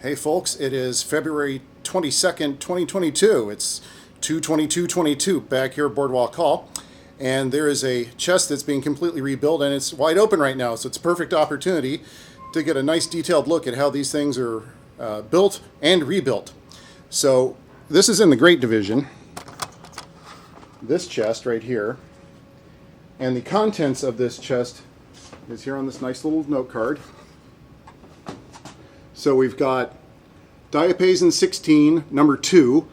Hey folks, it is February 22nd, 2022. It's 2/22/22 back here at Boardwalk Hall. And there is a chest that's being completely rebuilt and it's wide open right now. So it's a perfect opportunity to get a nice detailed look at how these things are built and rebuilt. So this is in the Great Division. This chest right here. And the contents of this chest is here on this nice little note card. So we've got diapason 16, number 2,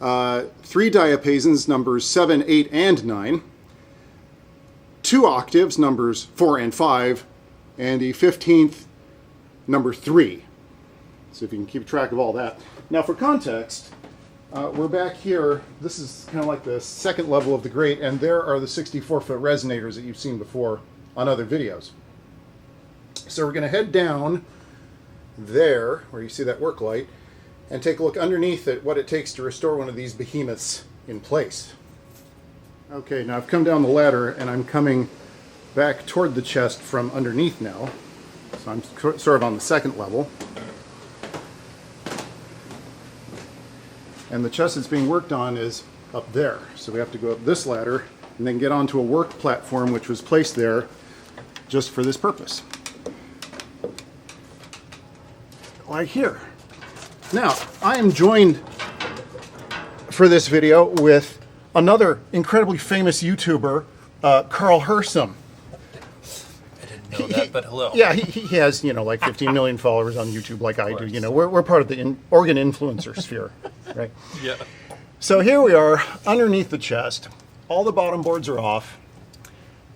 3 diapasons, numbers 7, 8, and 9, 2 octaves, numbers 4 and 5, and the 15th, number 3. So if you can keep track of all that. Now for context, we're back here. This is kind of like the second level of the Great, and there are the 64-foot resonators that you've seen before on other videos. So we're going to head down there, where you see that work light, and take a look underneath at what it takes to restore one of these behemoths in place. Okay, now I've come down the ladder and I'm coming back toward the chest from underneath now. So I'm sort of on the second level. And the chest that's being worked on is up there. So we have to go up this ladder and then get onto a work platform which was placed there just for this purpose. Right here. Now, I am joined for this video with another incredibly famous YouTuber, Carl Hersom. I didn't know that, but hello. Yeah, he has, like 15 million followers on YouTube like I do. We're part of the organ influencer sphere, right? Yeah. So here we are underneath the chest. All the bottom boards are off.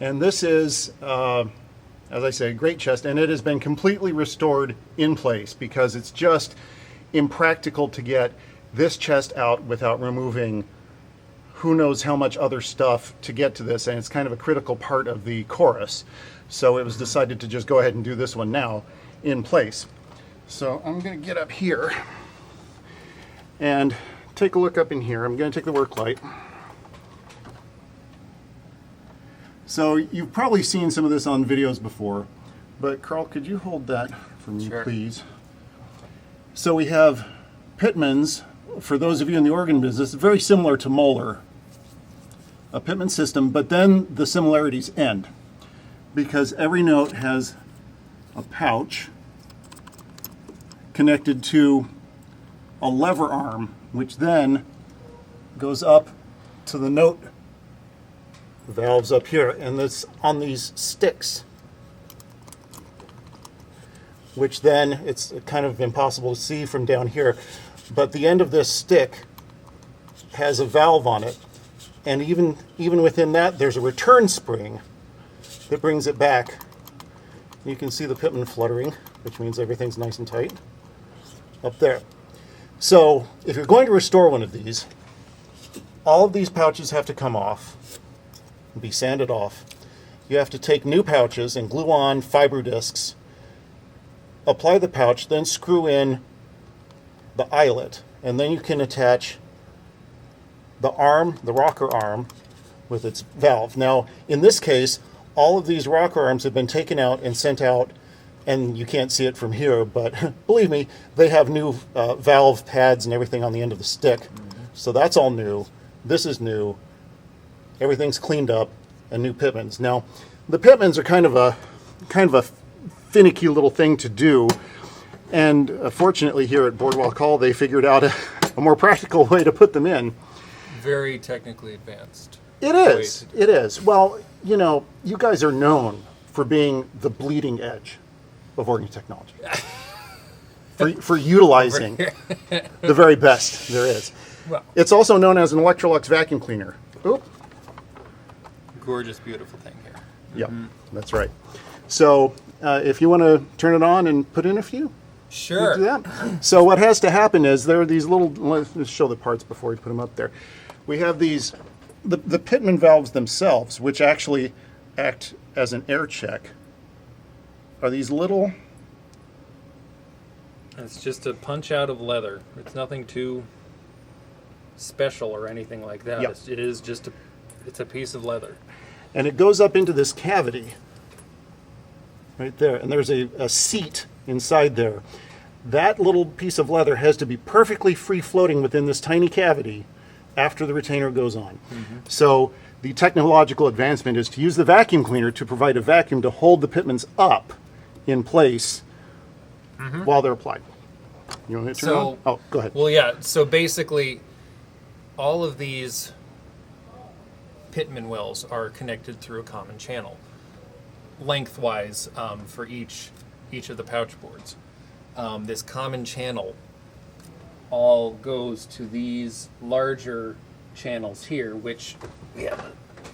And this is, as I say, a great chest, and it has been completely restored in place because it's just impractical to get this chest out without removing who knows how much other stuff to get to this, and it's kind of a critical part of the chorus. So it was decided to just go ahead and do this one now in place. So I'm going to get up here and take a look up in here. I'm going to take the work light. So you've probably seen some of this on videos before, but Carl, could you hold that for me, Sure. please? So we have Pitmans. For those of you in the organ business, very similar to Moeller, a Pitman system, but then the similarities end because every note has a pouch connected to a lever arm, which then goes up to the note valves up here, and it's on these sticks, which then it's kind of impossible to see from down here, but the end of this stick has a valve on it, and even within that there's a return spring that brings it back. You can see the pitman fluttering, which means everything's nice and tight up there. So if you're going to restore one of these, all of these pouches have to come off, be sanded off. You have to take new pouches and glue on fiber discs, apply the pouch, then screw in the eyelet, and then you can attach the arm, the rocker arm, with its valve. Now, in this case, all of these rocker arms have been taken out and sent out, and you can't see it from here, but believe me, they have new valve pads and everything on the end of the stick. Mm-hmm. So that's all new. This is new. Everything's cleaned up and new pitmans. Now, the pitmans are kind of a finicky little thing to do, and fortunately here at Boardwalk Hall they figured out a more practical way to put them in. Very technically advanced. It is. It is. Well, you guys are known for being the bleeding edge of organ technology. for utilizing the very best there is. Well, it's also known as an Electrolux vacuum cleaner. Oop. Gorgeous, beautiful thing here. Yep, that's right. So if you want to turn it on and put in a few, sure. you do that. So what has to happen is there are these little, let's show the parts before we put them up there. We have these, the pitman valves themselves, which actually act as an air check, are these little... It's just a punch out of leather. It's nothing too special or anything like that. Yep. It is just it's a piece of leather. And it goes up into this cavity right there, and there's a seat inside there. that little piece of leather has to be perfectly free floating within this tiny cavity after the retainer goes on. So the technological advancement is to use the vacuum cleaner to provide a vacuum to hold the pitmans up in place while they're applied. You want to turn on? Oh, go ahead. Well, yeah. So basically, all of these pitman wells are connected through a common channel, lengthwise for each of the pouch boards. This common channel all goes to these larger channels here, which we have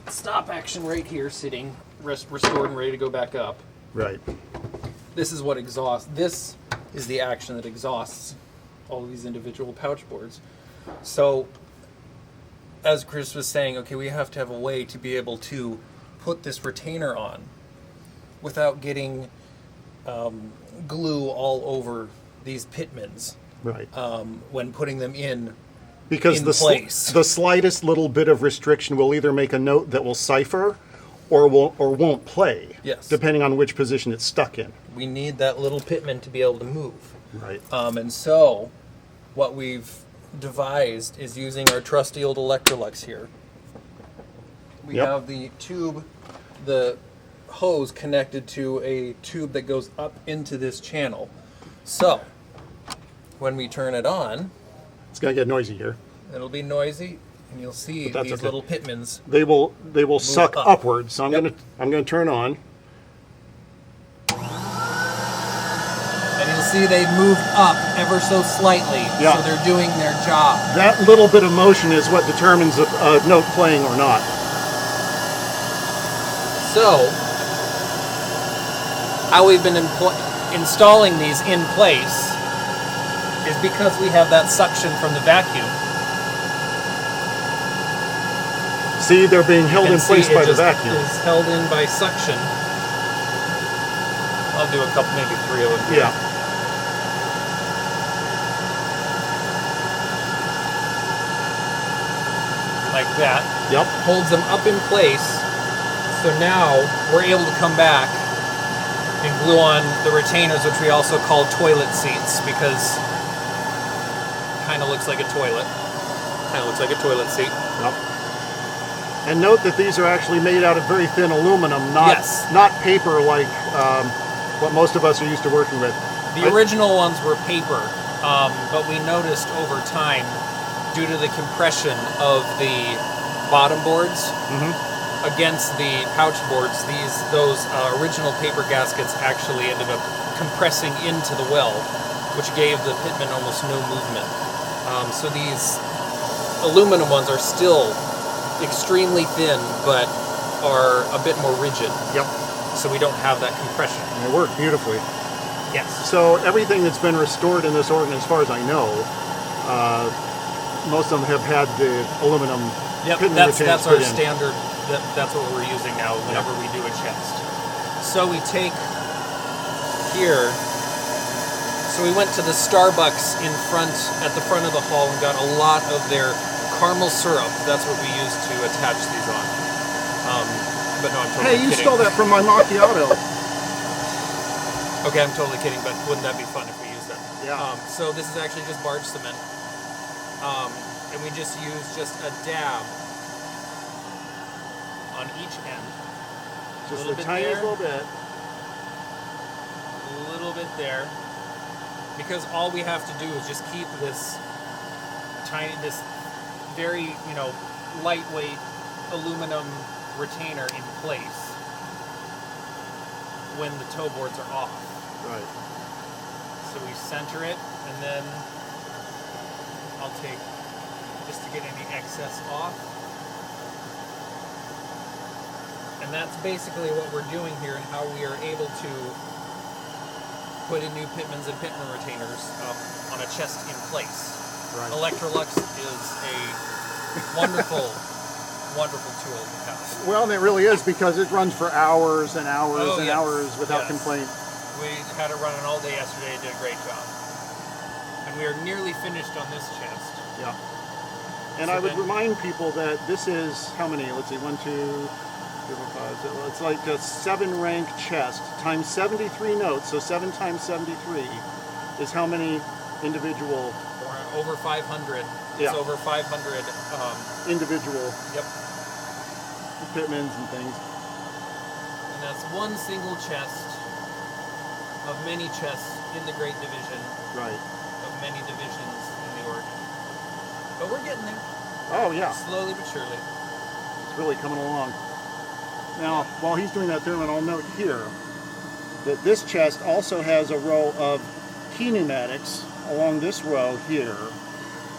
a stop action right here, sitting restored and ready to go back up. Right. This is what exhausts. This is the action that exhausts all of these individual pouch boards. So, as Chris was saying, okay, we have to have a way to be able to put this retainer on without getting glue all over these pitmans. Right. When putting them in Because place. the slightest little bit of restriction will either make a note that will cipher or won't play. Yes. Depending on which position it's stuck in. We need that little pitman to be able to move. Right. And so, what we've devised is using our trusty old Electrolux here. We Yep. have the tube, the hose connected to a tube that goes up into this channel. So, when we turn it on, It's going to get noisy here. it'll be noisy, and you'll see But that's these okay. little pitmans. They will suck up. upwards. So I'm Yep. going to turn on. And you'll see they move up ever so slightly, Yeah. so they're doing their job. That little bit of motion is what determines a note playing or not. So, how we've been installing these in place is because we have that suction from the vacuum. See, they're being held in place by the vacuum. It's held in by suction. I'll do a couple, maybe 3 of them. Yeah. Like that. Yep. Holds them up in place. So now we're able to come back and glue on the retainers, which we also call toilet seats, because it kind of looks like a toilet. Kind of looks like a toilet seat. Yep. And note that these are actually made out of very thin aluminum, not Yes. not paper like what most of us are used to working with. The original ones were paper, but we noticed over time, due to the compression of the bottom boards against the pouch boards, those original paper gaskets actually ended up compressing into the well, which gave the pitman almost no movement. So these aluminum ones are still extremely thin, but are a bit more rigid. Yep. So we don't have that compression. And they work beautifully. Yes. So everything that's been restored in this organ, as far as I know, most of them have had the aluminum Yep, pitman that's retainers our put in. standard. That's what we're using now whenever we do a chest. So we take here. So we went to the Starbucks at the front of the hall, and got a lot of their caramel syrup. That's what we use to attach these on. But no, I'm totally Hey, you kidding. stole that from my macchiato. Okay, I'm totally kidding, but wouldn't that be fun if we used that? Yeah. So this is actually just barge cement. And we just use just a dab on each end. Just little the bit tiniest there. little bit. A little bit there. Because all we have to do is just keep this very, lightweight aluminum retainer in place when the toe boards are off. Right. So we center it, and then I'll take, just to get any excess off. And that's basically what we're doing here, and how we are able to put in new pitmans and pitman retainers on a chest in place. Right. Electrolux is a wonderful, wonderful tool to have. Well, and it really is, because it runs for hours and hours Oh, and yes. hours without Yes. complaint. We had it running all day yesterday. It did a great job. And we are nearly finished on this chest. Yeah. And So I would then- remind people that this is how many? Let's see, 1, 2, 3, 4, 5. So it's like a 7-rank chest times 73 notes. So 7 times 73 is how many individual Or over 500. Yeah. It's over 500. individual Yep. Pitmans and things. And that's one single chest of many chests in the Great Division, Right. of many divisions in the Order. But we're getting there, Oh yeah, slowly but surely. it's really coming along. Now, while he's doing that, Thurman, I'll note here that this chest also has a row of key pneumatics along this row here.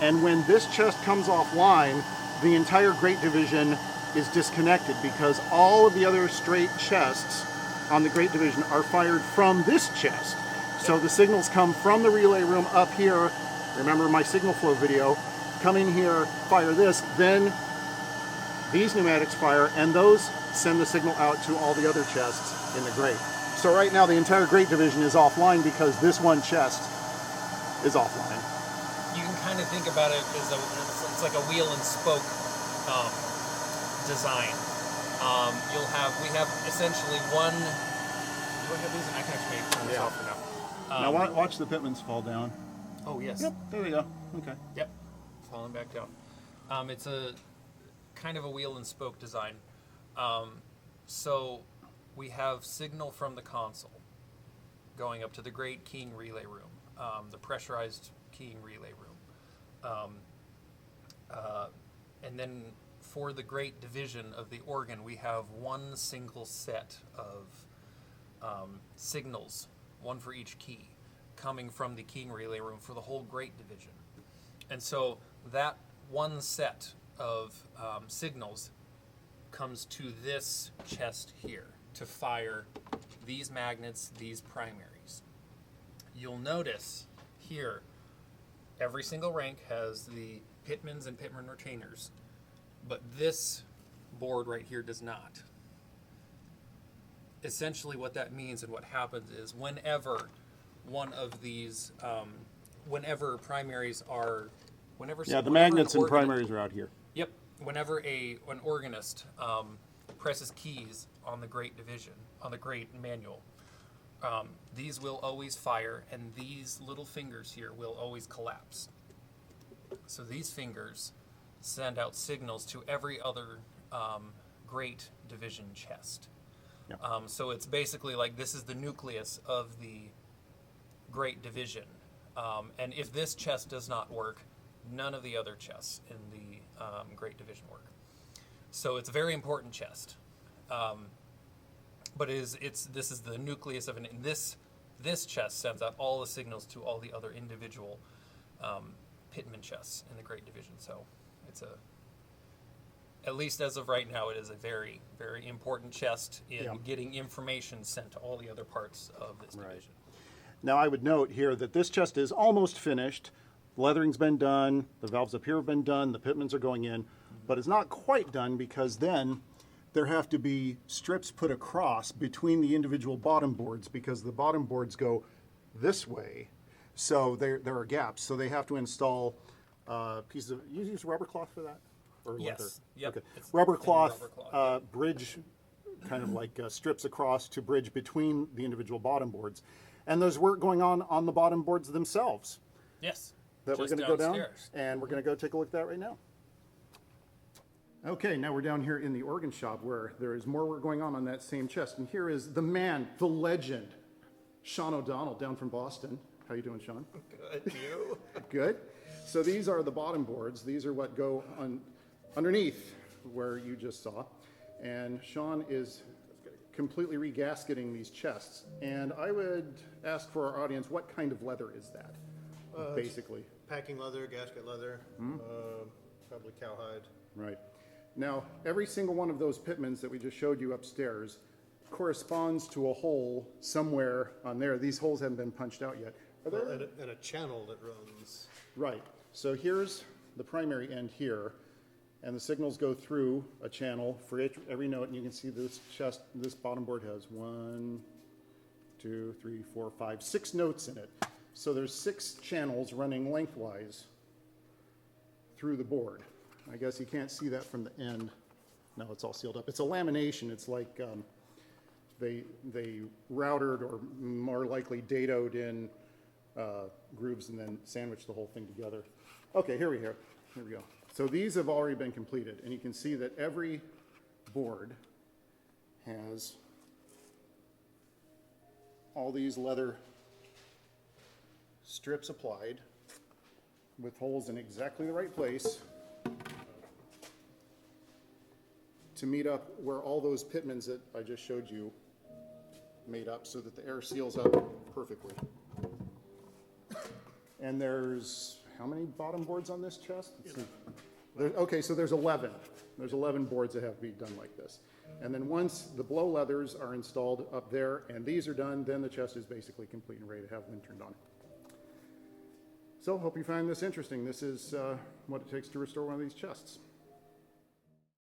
And when this chest comes offline, the entire Great Division is disconnected because all of the other straight chests on the Great Division are fired from this chest. So the signals come from the relay room up here. Remember my signal flow video? Come in here, fire this, then these pneumatics fire, and those send the signal out to all the other chests in the Great. So right now the entire Great Division is offline because this one chest is offline. You can kind of think about it as it's like a wheel and spoke design. We have essentially one. Do I have these? I can actually turn this Yeah. off for now. Now watch the Pitmans fall down. Oh yes. Yep, there we go. Okay. Yep. Falling back down. It's a kind of a wheel and spoke design. So we have signal from the console going up to the Great Keying Relay Room, the pressurized keying relay room. And then for the Great Division of the organ, we have one single set of signals, one for each key, coming from the keying relay room for the whole Great Division. And so that one set of signals comes to this chest here to fire these magnets, these primaries. You'll notice here, every single rank has the Pitmans and Pitman retainers, but this board right here does not. Essentially what that means and what happens is whenever one of these, whenever primaries are, whenever Yeah, the whenever magnets an and primaries are out here. Yep. Whenever an organist presses keys on the Great Division, on the Great Manual, these will always fire, and these little fingers here will always collapse. So these fingers send out signals to every other Great Division chest. Yep. So it's basically like this is the nucleus of the Great Division. And if this chest does not work, none of the other chests in the Great Division work. So it's a very important chest. But this is the nucleus of this chest sends out all the signals to all the other individual Pitman chests in the Great Division. So it's at least as of right now, it is a very, very important chest in getting information sent to all the other parts of this division. Now I would note here that this chest is almost finished. The leathering's been done, the valves up here have been done, the Pitmans are going in, but it's not quite done because then there have to be strips put across between the individual bottom boards because the bottom boards go this way. So there are gaps. So they have to install pieces of, you use rubber cloth for that? Or Yes. leather? Yep. Okay. It's Rubber thin cloth, rubber cloth. bridge, kind of like strips across to bridge between the individual bottom boards. And there's work going on the bottom boards themselves Yes. that we're just going to go down, downstairs. and we're going to go take a look at that right now. Okay, now we're down here in the organ shop where there is more work going on that same chest. And here is the man, the legend, Sean O'Donnell, down from Boston. How you doing, Sean? Good. You? Good. So these are the bottom boards. These are what go underneath where you just saw. And Sean is completely regasketing these chests. And I would ask for our audience, what kind of leather is that, basically? Packing leather, gasket leather, probably cowhide. Right. Now, every single one of those Pitmans that we just showed you upstairs corresponds to a hole somewhere on there. These holes haven't been punched out yet. Are there? And a channel that runs. Right. So here's the primary end here, and the signals go through a channel for every note, and you can see this chest, this bottom board has 1, 2, 3, 4, 5, 6 notes in it. So there's 6 channels running lengthwise through the board. I guess you can't see that from the end. No, it's all sealed up. It's a lamination. It's like they routed or more likely dadoed in grooves and then sandwich the whole thing together. Okay, here we go. So these have already been completed, and you can see that every board has all these leather strips applied with holes in exactly the right place to meet up where all those pitmans that I just showed you made up, so that the air seals up perfectly. And there's, how many bottom boards on this chest? Let's see. Okay, so there's 11. There's 11 boards that have to be done like this. And then once the blow leathers are installed up there and these are done, then the chest is basically complete and ready to have them turned on. So hope you find this interesting. This is what it takes to restore one of these chests.